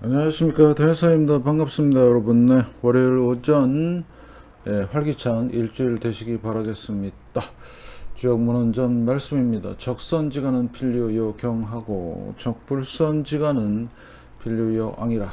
안녕하십니까, 대사입니다. 반갑습니다 여러분. 네, 월요일 오전 활기찬 일주일 되시기 바라겠습니다. 주역 문헌전 말씀입니다. 적선지간은 필류요 경하고 적불선지간은 필류요 앙이라.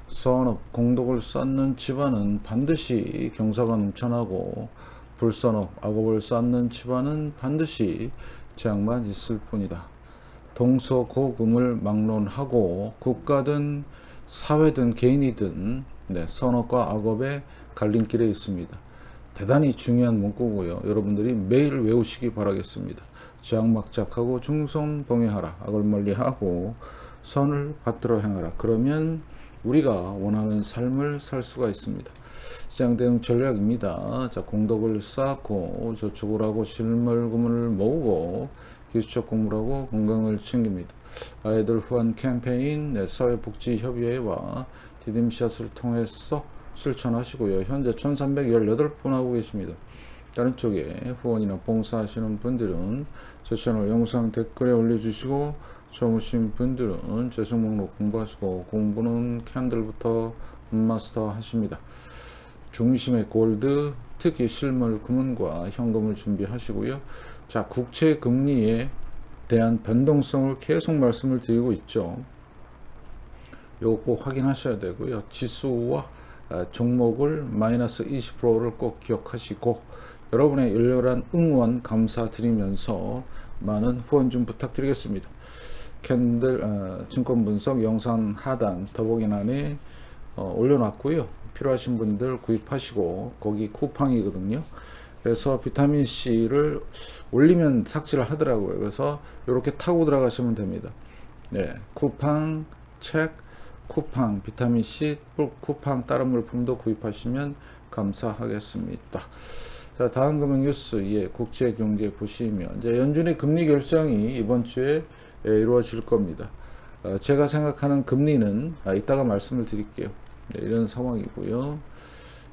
선업 공덕을 쌓는 집안은 반드시 경사가 넘쳐나고 불선업 악업을 쌓는 집안은 반드시 재앙만 있을 뿐이다. 동서고금을 막론하고 국가든 사회든 개인이든 선업과 악업의 갈림길에 있습니다. 대단히 중요한 문구고요. 여러분들이 매일 외우시기 바라겠습니다. 지향막작하고 중선봉행하라. 악을 멀리하고 선을 받들어 행하라. 그러면 우리가 원하는 삶을 살 수가 있습니다. 시장 대응 전략입니다. 자, 공덕을 쌓고 저축을 하고 실물금을 모으고 기술적 공부를 하고 건강을 챙깁니다. 아이들 후원 캠페인 사회복지협의회와 디딤샷을 통해서 실천하시고요. 현재 1318분 하고 계십니다. 다른 쪽에 후원이나 봉사하시는 분들은 제 채널 영상 댓글에 올려주시고 처음 오신 분들은 재생 목록 공부하시고 공부는 캔들부터 마스터 하십니다. 중심의 골드, 특히 실물 금은과 현금을 준비하시고요. 자, 국채 금리에 대한 변동성을 계속 말씀을 드리고 있죠. 요거 꼭 확인하셔야 되고요. 지수와 종목을 마이너스 20%를 꼭 기억하시고 여러분의 열렬한 응원 감사드리면서 많은 후원 좀 부탁드리겠습니다. 캔들 증권 분석 영상 하단 더보기란에 올려놨고요. 필요하신 분들 구입하시고 거기 쿠팡이거든요. 그래서 비타민C를 올리면 삭제를 하더라고요. 그래서 이렇게 타고 들어가시면 됩니다. 네, 쿠팡, 책, 쿠팡, 비타민C, 쿠팡 다른 물품도 구입하시면 감사하겠습니다. 자, 다음 금융 뉴스, 국제경제 보시면 이제 연준의 금리 결정이 이번 주에 이루어질 겁니다. 제가 생각하는 금리는 이따가 말씀을 드릴게요. 네, 이런 상황이고요.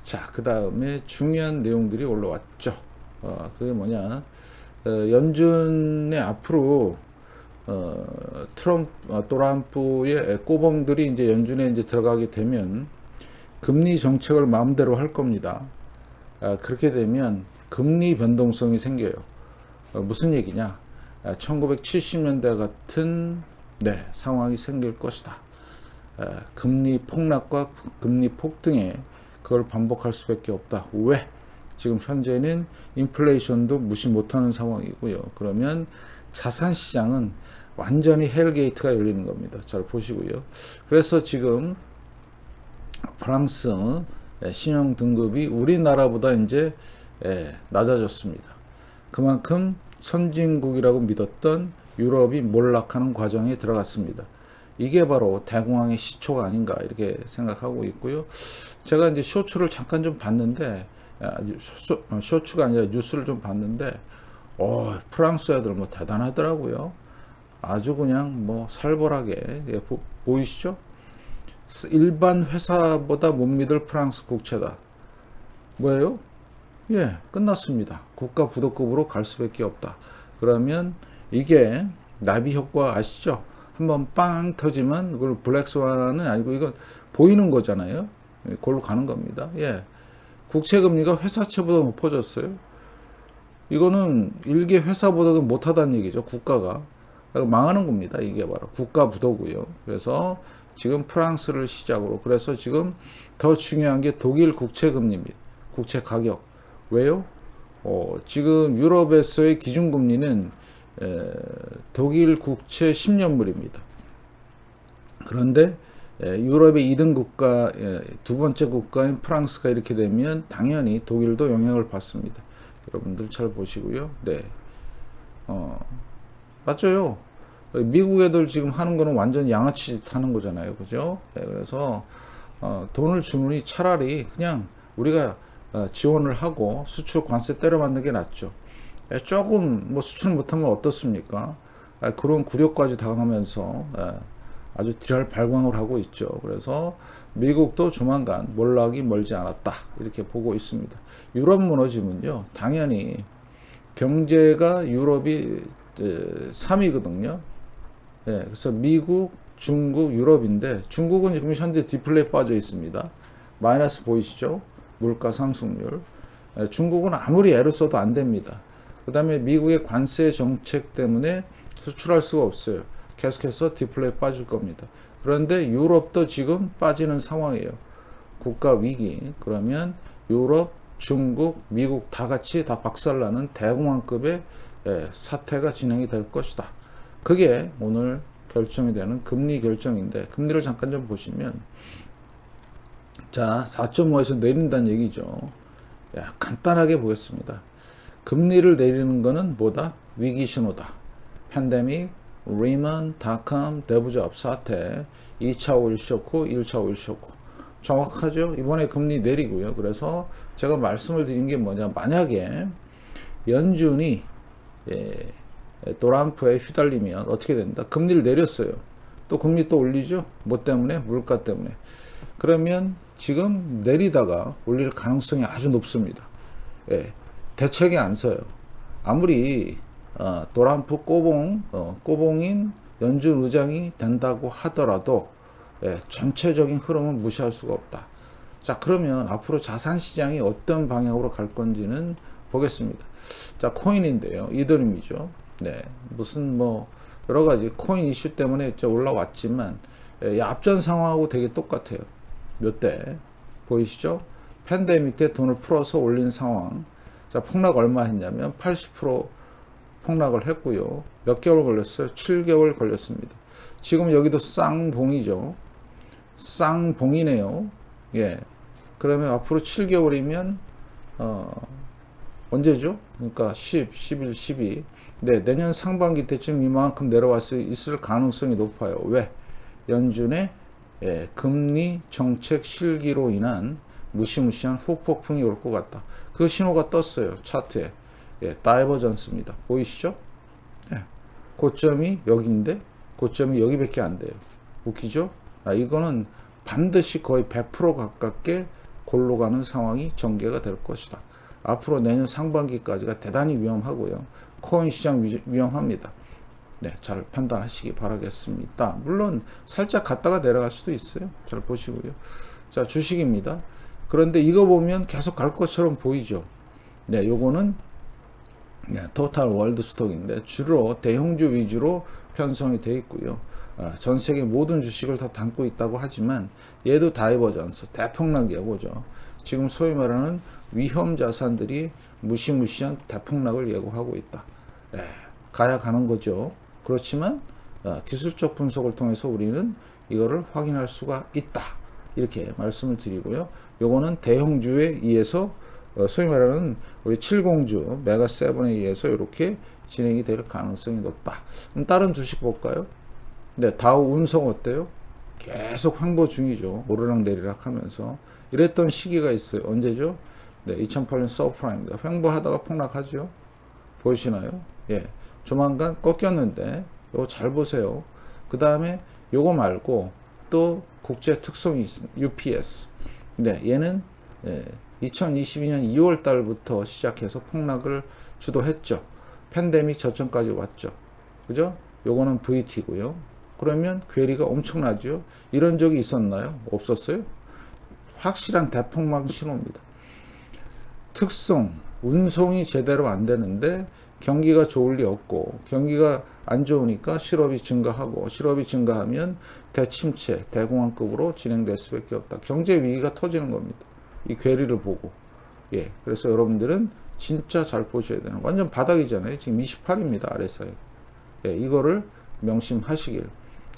자, 그 다음에 중요한 내용들이 올라왔죠. 그게 뭐냐, 연준의 앞으로 트럼프의 꼬봉들이 이제 연준에 이제 들어가게 되면 금리 정책을 마음대로 할 겁니다. 그렇게 되면 금리 변동성이 생겨요. 무슨 얘기냐? 1970년대 같은 상황이 생길 것이다. 금리 폭락과 금리 폭등에 그걸 반복할 수밖에 없다. 왜? 지금 현재는 인플레이션도 무시 못하는 상황이고요. 그러면 자산시장은 완전히 헬게이트가 열리는 겁니다. 잘 보시고요. 그래서 지금 프랑스 신용 등급이 우리나라보다 이제 낮아졌습니다. 그만큼 선진국이라고 믿었던 유럽이 몰락하는 과정에 들어갔습니다. 이게 바로 대공황의 시초가 아닌가 이렇게 생각하고 있고요. 제가 이제 쇼츠를 잠깐 좀 봤는데, 쇼츠가 아니라 뉴스를 좀 봤는데, 프랑스 애들 뭐 대단하더라고요. 아주 그냥 뭐 살벌하게 보이시죠? 일반 회사보다 못 믿을 프랑스 국채다. 뭐예요? 끝났습니다. 국가 부도급으로 갈 수밖에 없다. 그러면 이게 나비 효과 아시죠? 한번 빵 터지면 그걸 블랙스완은 아니고 이건 보이는 거잖아요. 그걸로 가는 겁니다. 국채금리가 회사채보다 높아졌어요. 이거는 일개 회사보다도 못하다는 얘기죠. 국가가 망하는 겁니다. 이게 바로 국가 부도고요. 그래서 지금 프랑스를 시작으로, 그래서 지금 더 중요한 게 독일 국채금리입니다. 국채 가격. 왜요? 지금 유럽에서의 기준금리는 독일 국채 10년물입니다. 그런데 유럽의 2등 국가, 두 번째 국가인 프랑스가 이렇게 되면 당연히 독일도 영향을 받습니다. 여러분들 잘 보시고요. 맞아요. 미국 애들 지금 하는 거는 완전 양아치 짓 하는 거잖아요. 그죠? 네, 그래서 돈을 주느니 차라리 그냥 우리가 지원을 하고 수출 관세 때려 맞는 게 낫죠. 조금 뭐 수출 못하면 어떻습니까? 그런 굴욕까지 당하면서 아주 딜할 발광을 하고 있죠. 그래서 미국도 조만간 몰락이 멀지 않았다 이렇게 보고 있습니다. 유럽 무너지면요 당연히 경제가 유럽이 3위거든요. 그래서 미국, 중국, 유럽인데 중국은 지금 현재 디플레이 빠져 있습니다. 마이너스 보이시죠? 물가 상승률. 중국은 아무리 애를 써도 안 됩니다. 그 다음에 미국의 관세 정책 때문에 수출할 수가 없어요. 계속해서 디플레이 빠질 겁니다. 그런데 유럽도 지금 빠지는 상황이에요. 국가 위기. 그러면 유럽, 중국, 미국 다 같이 다 박살나는 대공황급의 사태가 진행이 될 것이다. 그게 오늘 결정이 되는 금리 결정인데 금리를 잠깐 좀 보시면 자 4.5에서 내린다는 얘기죠. 간단하게 보겠습니다. 금리를 내리는 거는 뭐다? 위기 신호다. 팬데믹, 리먼, 닷컴, 대부조업 사태, 2차 오일 쇼크, 1차 오일 쇼크. 정확하죠? 이번에 금리 내리고요. 그래서 제가 말씀을 드린 게 뭐냐. 만약에 연준이 트럼프에 휘달리면 어떻게 된다? 금리를 내렸어요. 또 금리 또 올리죠? 뭐 때문에? 물가 때문에. 그러면 지금 내리다가 올릴 가능성이 아주 높습니다. 대책이 안 서요. 아무리 트럼프 꼬봉인 연준 의장이 된다고 하더라도 전체적인 흐름은 무시할 수가 없다. 자, 그러면 앞으로 자산 시장이 어떤 방향으로 갈 건지는 보겠습니다. 자, 코인인데요. 이더리움이죠. 네, 무슨 뭐 여러 가지 코인 이슈 때문에 올라왔지만 앞전 상황하고 되게 똑같아요. 몇 대 보이시죠? 팬데믹 때 돈을 풀어서 올린 상황. 자, 폭락 얼마 했냐면 80% 폭락을 했고요. 몇 개월 걸렸어요? 7개월 걸렸습니다. 지금 여기도 쌍봉이죠. 쌍봉이네요. 예. 그러면 앞으로 7개월이면 언제죠? 그러니까 10, 11, 12. 네, 내년 상반기 때쯤 이만큼 내려갈 수 있을 가능성이 높아요. 왜? 연준의 금리 정책 실기로 인한 무시무시한 후폭풍이 올 것 같다. 그 신호가 떴어요. 차트에. 다이버전스입니다. 보이시죠? 고점이 여기인데 고점이 여기밖에 안 돼요. 웃기죠? 이거는 반드시 거의 100% 가깝게 골로 가는 상황이 전개가 될 것이다. 앞으로 내년 상반기까지가 대단히 위험하고요. 코인 시장 위험합니다. 네, 잘 판단하시기 바라겠습니다. 물론 살짝 갔다가 내려갈 수도 있어요. 잘 보시고요. 자, 주식입니다. 그런데 이거 보면 계속 갈 것처럼 보이죠. 네, 요거는 토탈 월드 스톡인데 주로 대형주 위주로 편성이 되어 있고요. 전 세계 모든 주식을 다 담고 있다고 하지만 얘도 다이버전스, 대폭락이야 보죠. 지금 소위 말하는 위험 자산들이 무시무시한 대폭락을 예고하고 있다. 가야 가는 거죠. 그렇지만 기술적 분석을 통해서 우리는 이거를 확인할 수가 있다. 이렇게 말씀을 드리고요. 요거는 대형주에 의해서 소위 말하는 우리 70주 메가7에 의해서 이렇게 진행이 될 가능성이 높다. 그럼 다른 주식 볼까요? 네, 다우 운송 어때요? 계속 횡보 중이죠. 오르락 내리락 하면서. 이랬던 시기가 있어요. 언제죠? 네, 2008년 서프라임입니다. 횡보하다가 폭락하죠. 보이시나요? 예. 조만간 꺾였는데, 이거 잘 보세요. 그 다음에 요거 말고 또 국제 특성이 있습니다. UPS. 네, 얘는 2022년 2월 달부터 시작해서 폭락을 주도했죠. 팬데믹 저점까지 왔죠. 그죠? 요거는 VT고요. 그러면 괴리가 엄청나죠. 이런 적이 있었나요? 없었어요? 확실한 대폭락 신호입니다. 특성, 운송이 제대로 안 되는데 경기가 좋을 리 없고 경기가 안 좋으니까 실업이 증가하고 실업이 증가하면 대침체, 대공황급으로 진행될 수밖에 없다. 경제 위기가 터지는 겁니다. 이 괴리를 보고. 예, 그래서 여러분들은 진짜 잘 보셔야 되는 완전 바닥이잖아요. 지금 28입니다. RSI. 예, 이거를 명심하시길.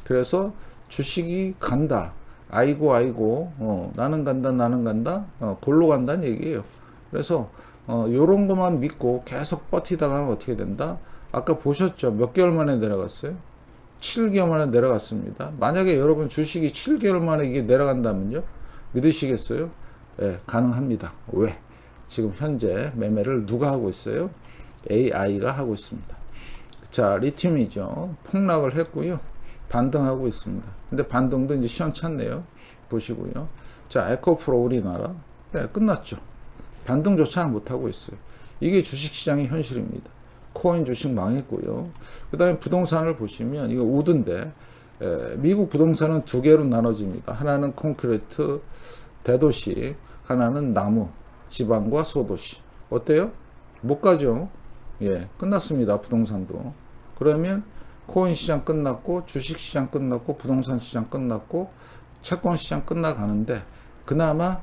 그래서 주식이 간다. 아이고 나는 간다 골로 간다는 얘기예요. 그래서 요런 것만 믿고 계속 버티다가 어떻게 된다? 아까 보셨죠? 몇 개월 만에 내려갔어요? 7개월 만에 내려갔습니다. 만약에 여러분 주식이 7개월 만에 이게 내려간다면요, 믿으시겠어요? 예, 가능합니다. 왜? 지금 현재 매매를 누가 하고 있어요? AI가 하고 있습니다. 자, 리튬이죠. 폭락을 했고요. 반등하고 있습니다. 근데 반등도 이제 시원찮네요. 보시고요. 자, 에코프로 우리나라. 네, 끝났죠. 반등조차 못하고 있어요. 이게 주식시장의 현실입니다. 코인 주식 망했고요. 그 다음에 부동산을 보시면 이거 우드인데, 미국 부동산은 두 개로 나눠집니다. 하나는 콘크리트 대도시, 하나는 나무 지방과 소도시. 어때요? 못 가죠. 예, 끝났습니다. 부동산도. 그러면 코인 시장 끝났고, 주식 시장 끝났고, 부동산 시장 끝났고, 채권 시장 끝나가는데, 그나마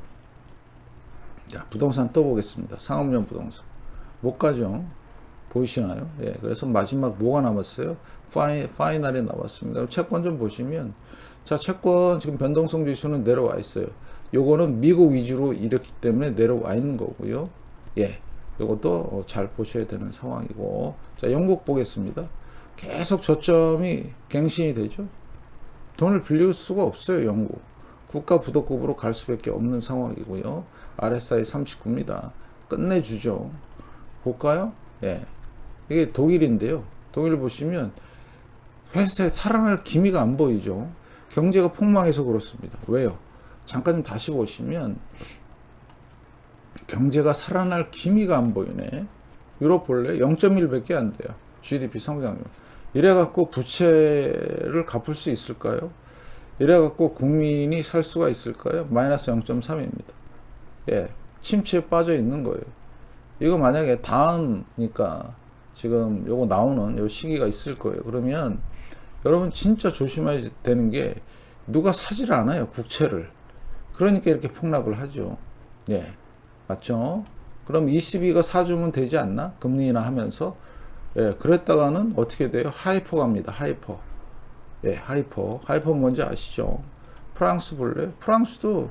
자, 부동산 또 보겠습니다. 상업용 부동산 못 가죠. 보이시나요? 예, 그래서 마지막 뭐가 남았어요? 파이널이 남았습니다. 채권 좀 보시면, 자, 채권 지금 변동성 지수는 내려와 있어요. 요거는 미국 위주로 이렇기 때문에 내려와 있는 거고요. 예, 요것도 잘 보셔야 되는 상황이고. 자, 영국 보겠습니다. 계속 저점이 갱신이 되죠. 돈을 빌릴 수가 없어요. 영국 국가 부도급으로 갈 수밖에 없는 상황이고요. RSI 39입니다. 끝내주죠. 볼까요? 예, 이게 독일인데요. 독일 보시면 회사에 살아날 기미가 안 보이죠. 경제가 폭망해서 그렇습니다. 왜요? 잠깐 좀 다시 보시면 경제가 살아날 기미가 안 보이네. 유럽 볼래? 0.1밖에 안 돼요. GDP 성장률. 이래갖고 부채를 갚을 수 있을까요? 이래갖고 국민이 살 수가 있을까요? 마이너스 0.3입니다. 예, 침체에 빠져 있는 거예요. 이거 만약에 다음이니까 지금 요거 나오는 요 시기가 있을 거예요. 그러면 여러분 진짜 조심해야 되는 게, 누가 사질 않아요, 국채를. 그러니까 이렇게 폭락을 하죠. 예, 맞죠? 그럼 ECB가 사주면 되지 않나? 금리 인하 하면서. 예, 그랬다가는 어떻게 돼요? 하이퍼 갑니다. 하이퍼. 예, 하이퍼 뭔지 아시죠? 프랑스 볼래요? 프랑스도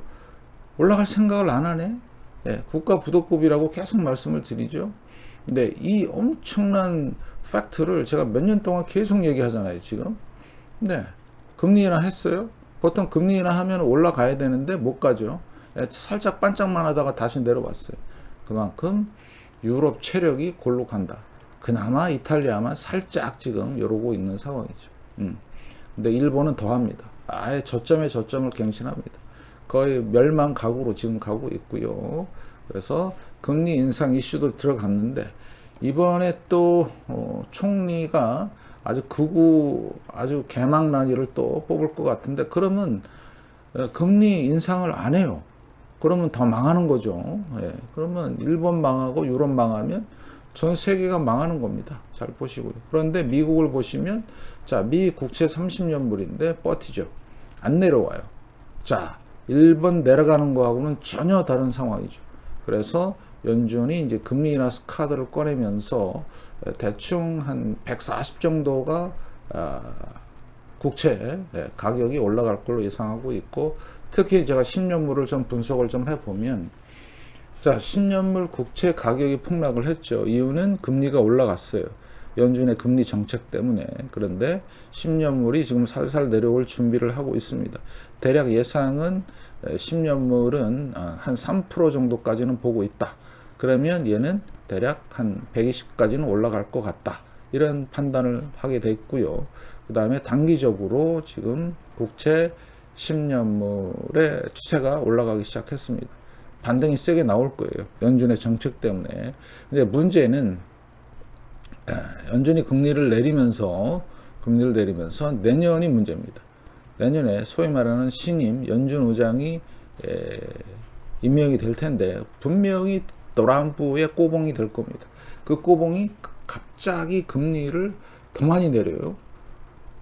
올라갈 생각을 안 하네. 예, 국가 부도급이라고 계속 말씀을 드리죠. 근데 이 엄청난 팩트를 제가 몇 년 동안 계속 얘기하잖아요, 지금. 네, 금리 인하 했어요. 보통 금리 인하 하면 올라가야 되는데 못 가죠. 예, 살짝 반짝만 하다가 다시 내려왔어요. 그만큼 유럽 체력이 골로 간다. 그나마 이탈리아만 살짝 지금 이러고 있는 상황이죠. 근데 일본은 더합니다. 아예 저점에 저점을 갱신합니다. 거의 멸망 각오로 지금 가고 있고요. 그래서 금리 인상 이슈도 들어갔는데, 이번에 또 총리가 아주 개망나니를 또 뽑을 것 같은데, 그러면 금리 인상을 안 해요. 그러면 더 망하는 거죠. 예, 그러면 일본 망하고 유럽 망하면 전 세계가 망하는 겁니다. 잘 보시고요. 그런데 미국을 보시면, 자, 미 국채 30년물인데 버티죠. 안 내려와요. 자, 1번 내려가는 거하고는 전혀 다른 상황이죠. 그래서 연준이 이제 금리 인하 카드를 꺼내면서 대충 한 140 정도가 국채 가격이 올라갈 걸로 예상하고 있고, 특히 제가 10년물을 좀 분석을 좀 해보면, 자, 10년물 국채 가격이 폭락을 했죠. 이유는 금리가 올라갔어요. 연준의 금리 정책 때문에. 그런데 10년물이 지금 살살 내려올 준비를 하고 있습니다. 대략 예상은 10년물은 한 3% 정도까지는 보고 있다. 그러면 얘는 대략 한 120까지는 올라갈 것 같다. 이런 판단을 하게 됐고요. 그 다음에 단기적으로 지금 국채 10년물의 추세가 올라가기 시작했습니다. 반등이 세게 나올 거예요. 연준의 정책 때문에. 근데 문제는 연준이 금리를 내리면서 내년이 문제입니다. 내년에 소위 말하는 신임 연준 의장이 임명이 될 텐데, 분명히 트럼프의 꼬봉이 될 겁니다. 그 꼬봉이 갑자기 금리를 더 많이 내려요.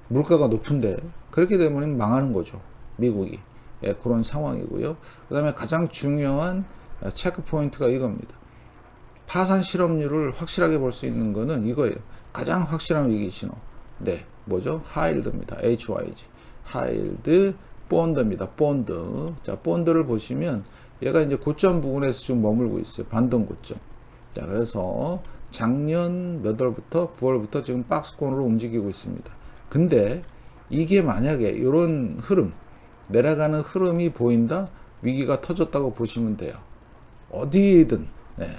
물가가 높은데. 그렇게 되면 망하는 거죠, 미국이. 예, 그런 상황이고요. 그 다음에 가장 중요한 체크 포인트가 이겁니다. 파산 실업률을 확실하게 볼 수 있는 거는 이거예요. 가장 확실한 위기 신호. 네, 뭐죠? 하이힐드입니다. HYG. 하이힐드 본드입니다. 본드. 자, 본드를 보시면 얘가 이제 고점 부분에서 지금 머물고 있어요. 반등 고점. 자, 그래서 작년 몇 월부터 9월부터 지금 박스권으로 움직이고 있습니다. 근데 이게 만약에 이런 흐름, 내려가는 흐름이 보인다, 위기가 터졌다고 보시면 돼요. 어디든.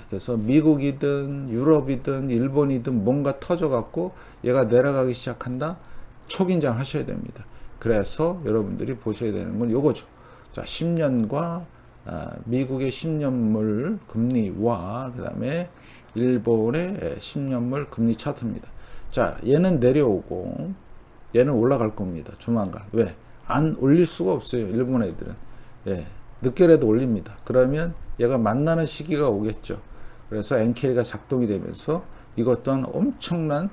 그래서 미국이든 유럽이든 일본이든 뭔가 터져갖고 얘가 내려가기 시작한다, 초긴장 하셔야 됩니다. 그래서 여러분들이 보셔야 되는 건 요거죠. 자, 10년과 미국의 10년물 금리와 그 다음에 일본의 10년물 금리 차트입니다. 자, 얘는 내려오고 얘는 올라갈 겁니다. 조만간. 왜? 안 올릴 수가 없어요. 일본 애들은. 늦게라도 올립니다. 그러면 얘가 만나는 시기가 오겠죠. 그래서 엔캐리가 작동이 되면서 이것 또한 엄청난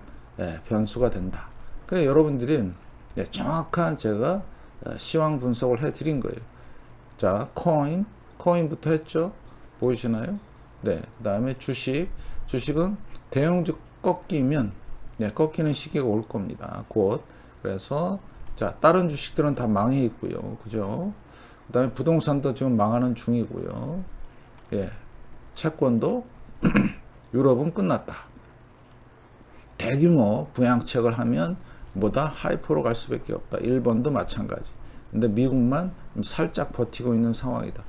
변수가 된다. 그래서 여러분들이 정확한 제가 시황 분석을 해 드린 거예요. 자, 코인부터 했죠. 보이시나요? 네. 그 다음에 주식은 대형주 꺾이면 꺾이는 시기가 올 겁니다. 곧. 그래서 자, 다른 주식들은 다 망해 있고요. 그죠? 그 다음에 부동산도 지금 망하는 중이고요. 채권도 유럽은 끝났다. 대규모 부양책을 하면 뭐다 하이퍼로 갈 수밖에 없다. 일본도 마찬가지. 근데 미국만 살짝 버티고 있는 상황이다.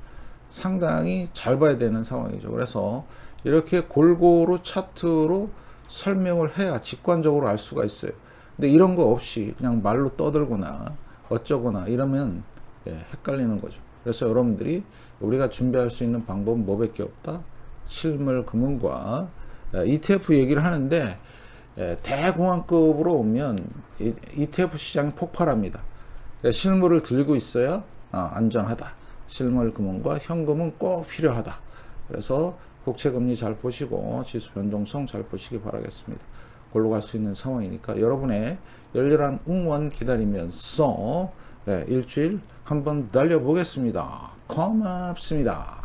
상당히 잘 봐야 되는 상황이죠. 그래서 이렇게 골고루 차트로 설명을 해야 직관적으로 알 수가 있어요. 근데 이런 거 없이 그냥 말로 떠들거나 어쩌거나 이러면 헷갈리는 거죠. 그래서 여러분들이 우리가 준비할 수 있는 방법은 뭐밖에 없다. 실물 금융과 ETF 얘기를 하는데 대공황급으로 오면 ETF 시장이 폭발합니다. 실물을 들고 있어야 안전하다. 실물 금융과 현금은 꼭 필요하다. 그래서 국채금리 잘 보시고 지수 변동성 잘 보시기 바라겠습니다. 골로 갈 수 있는 상황이니까 여러분의 열렬한 응원 기다리면서 일주일 한번 달려보겠습니다. 고맙습니다.